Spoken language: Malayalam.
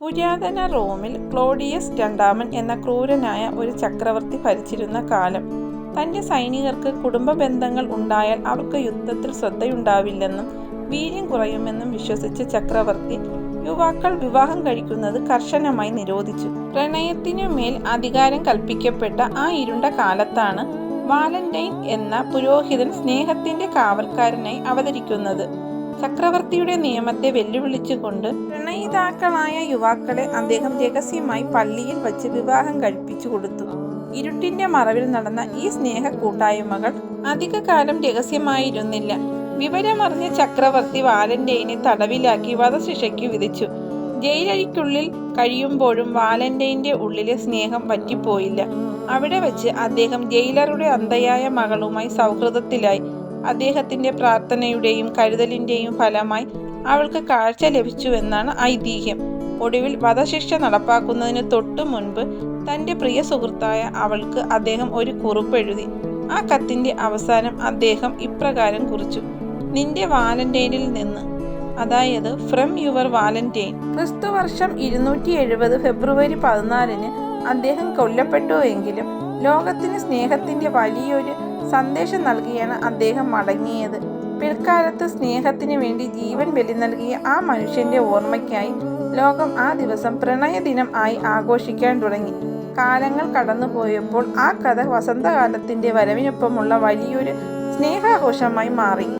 പുരാതന റോമിൽ ക്ലോഡിയസ് രണ്ടാമൻ എന്ന ക്രൂരനായ ഒരു ചക്രവർത്തി ഭരിച്ചിരുന്ന കാലം. തൻ്റെ സൈനികർക്ക് കുടുംബ ബന്ധങ്ങൾ ഉണ്ടായാൽ അവർക്ക് യുദ്ധത്തിൽ ശ്രദ്ധയുണ്ടാവില്ലെന്നും വീര്യം കുറയുമെന്നും വിശ്വസിച്ച ചക്രവർത്തി യുവാക്കൾ വിവാഹം കഴിക്കുന്നത് കർശനമായി നിരോധിച്ചു. പ്രണയത്തിനു മേൽ അധികാരം കൽപ്പിക്കപ്പെട്ട ആ ഇരുണ്ട കാലത്താണ് വാലന്റൈൻ എന്ന പുരോഹിതൻ സ്നേഹത്തിന്റെ കാവൽക്കാരനായി അവതരിക്കുന്നത്. ചക്രവർത്തിയുടെ നിയമത്തെ വെല്ലുവിളിച്ചുകൊണ്ട് പ്രണയിതാക്കളായ യുവാക്കളെ അദ്ദേഹം രഹസ്യമായി പള്ളിയിൽ വച്ച് വിവാഹം കഴിപ്പിച്ചു കൊടുത്തു. ഇരുട്ടിന്റെ മറവിൽ നടന്ന ഈ സ്നേഹ കൂട്ടായ്മകൾ അധികകാലം രഹസ്യമായിരുന്നില്ല. വിവരമറിഞ്ഞ ചക്രവർത്തി വാലന്റൈനെ തടവിലാക്കി വധശിക്ഷയ്ക്ക് വിധിച്ചു. ജയിലഴിക്കുള്ളിൽ കഴിയുമ്പോഴും വാലന്റൈന്റെ ഉള്ളിലെ സ്നേഹം വറ്റിപ്പോയില്ല. അവിടെ വച്ച് അദ്ദേഹം ജയിലറുടെ അന്ധയായ മകളുമായി സൗഹൃദത്തിലായി. അദ്ദേഹത്തിന്റെ പ്രാർത്ഥനയുടെയും കരുതലിന്റെയും ഫലമായി അവൾക്ക് കാഴ്ച ലഭിച്ചുവെന്നാണ് ഐതിഹ്യം. ഒടുവിൽ വധശിക്ഷ നടപ്പാക്കുന്നതിന് തൊട്ടു മുൻപ് തൻ്റെ പ്രിയ സുഹൃത്തായ അവൾക്ക് അദ്ദേഹം ഒരു കുറിപ്പ് എഴുതി. ആ കത്തിന്റെ അവസാനം അദ്ദേഹം ഇപ്രകാരം കുറിച്ചു: നിന്റെ വാലന്റൈനിൽ നിന്ന്, അതായത് ഫ്രം യുവർ വാലന്റൈൻ. ക്രിസ്തുവർഷം 270 ഫെബ്രുവരി 14 അദ്ദേഹം കൊല്ലപ്പെട്ടുവെങ്കിലും ലോകത്തിന് സ്നേഹത്തിന്റെ വലിയൊരു സന്ദേശം നൽകിയാണ് അദ്ദേഹം മടങ്ങിയത്. പിൽക്കാലത്ത് സ്നേഹത്തിന് വേണ്ടി ജീവൻ ബലി നൽകിയ ആ മനുഷ്യന്റെ ഓർമ്മയ്ക്കായി ലോകം ആ ദിവസം പ്രണയദിനം ആയി ആഘോഷിക്കാൻ തുടങ്ങി. കാലങ്ങൾ കടന്നുപോയപ്പോൾ ആ കഥ വസന്തകാലത്തിന്റെ വരവിനൊപ്പമുള്ള വലിയൊരു സ്നേഹാഘോഷമായി മാറി.